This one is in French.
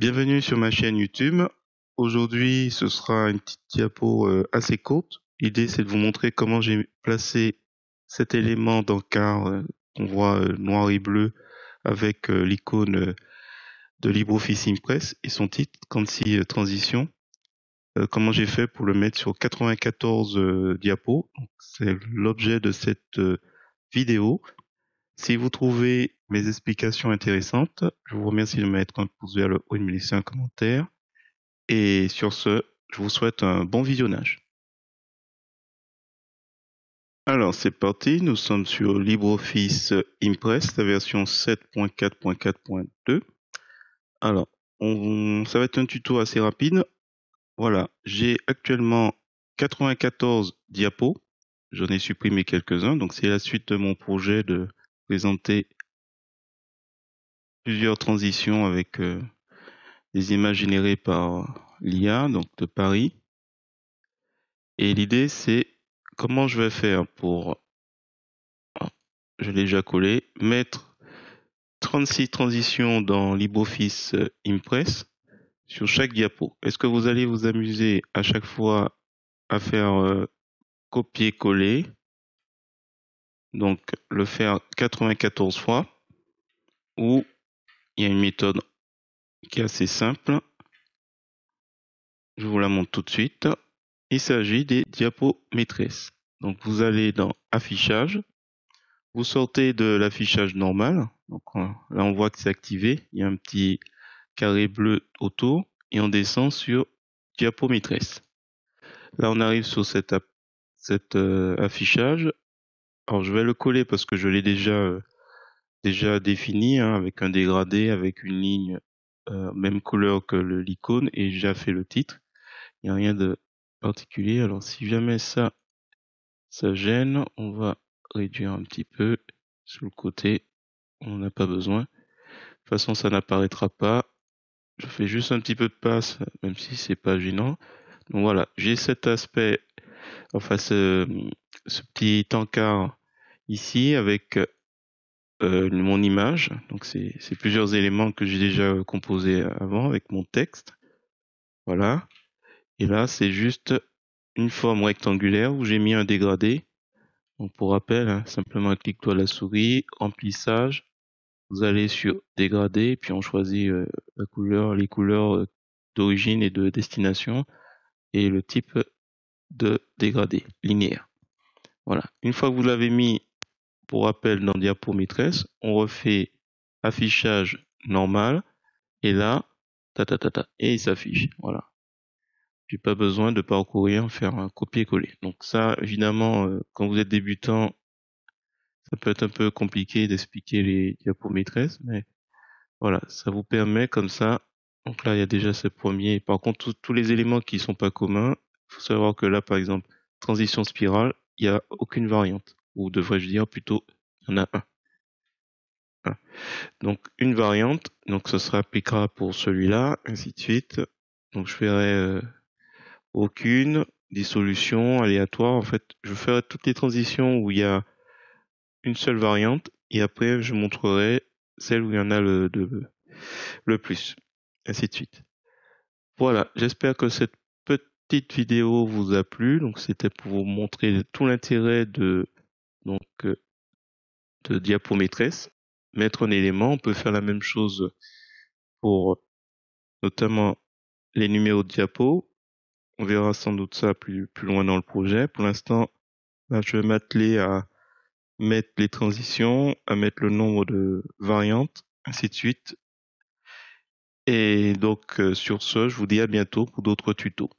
Bienvenue sur ma chaîne YouTube. Aujourd'hui, ce sera une petite diapo assez courte. L'idée, c'est de vous montrer comment j'ai placé cet élément d'encart qu'on voit noir et bleu avec l'icône de LibreOffice Impress et son titre, 36 transitions. Comment j'ai fait pour le mettre sur 94 diapos. C'est l'objet de cette vidéo. Si vous trouvez mes explications intéressantes, je vous remercie de mettre un pouce vers le haut et de me laisser un commentaire. Et sur ce, je vous souhaite un bon visionnage. Alors, c'est parti. Nous sommes sur LibreOffice Impress, la version 7.4.4.2. Alors, ça va être un tuto assez rapide. Voilà, j'ai actuellement 94 diapos. J'en ai supprimé quelques-uns. Donc, c'est la suite de mon projet de présenter plusieurs transitions avec des images générées par l'IA, donc de Paris. Et l'idée, c'est comment je vais faire pour, je l'ai déjà collé, mettre 36 transitions dans LibreOffice Impress sur chaque diapo. Est-ce que vous allez vous amuser à chaque fois à faire copier-coller, donc le faire 94 fois, ou il y a une méthode qui est assez simple. Je vous la montre tout de suite. Il s'agit des diapos maîtresses. Donc vous allez dans Affichage, vous sortez de l'affichage normal. Donc là on voit que c'est activé. Il y a un petit carré bleu autour et on descend sur diapo maîtresse. Là on arrive sur cet affichage. Alors je vais le coller parce que je l'ai déjà défini avec un dégradé, avec une ligne même couleur que l'icône et j'ai déjà fait le titre. Il n'y a rien de particulier. Alors si jamais ça gêne, on va réduire un petit peu sur le côté. On n'a pas besoin. De toute façon, ça n'apparaîtra pas. Je fais juste un petit peu de passe, même si c'est pas gênant. Donc voilà, j'ai cet aspect, enfin ce petit encart ici avec mon image. Donc c'est plusieurs éléments que j'ai déjà composés avant avec mon texte. Voilà. Et là, c'est juste une forme rectangulaire où j'ai mis un dégradé. Donc pour rappel, simplement un clic droit de la souris, remplissage. Vous allez sur dégradé, puis on choisit les couleurs d'origine et de destination et le type de dégradé linéaire. Voilà. Une fois que vous l'avez mis, pour rappel, dans diapo maîtresse, on refait affichage normal et là, et il s'affiche. Voilà. J'ai pas besoin de parcourir, faire un copier-coller. Donc ça, évidemment, quand vous êtes débutant, ça peut être un peu compliqué d'expliquer les diapos maîtresses, mais voilà, ça vous permet comme ça. Donc là, il y a déjà ce premier. Par contre, tous les éléments qui sont pas communs, il faut savoir que là, par exemple, transition spirale, il n'y a aucune variante. Ou devrais-je dire plutôt, il y en a un. Donc une variante, donc ce sera applicable pour celui-là, ainsi de suite. Donc je ferai aucune dissolution aléatoire. En fait, je ferai toutes les transitions où il y a une seule variante et après je montrerai celle où il y en a le plus, ainsi de suite. Voilà, j'espère que cette petite vidéo vous a plu. Donc c'était pour vous montrer tout l'intérêt de diapo maîtresse. Mettre un élément, on peut faire la même chose pour notamment les numéros de diapo. On verra sans doute ça plus loin dans le projet. Pour l'instant, là, je vais m'atteler à mettre les transitions, à mettre le nombre de variantes, ainsi de suite. Et donc, sur ce, je vous dis à bientôt pour d'autres tutos.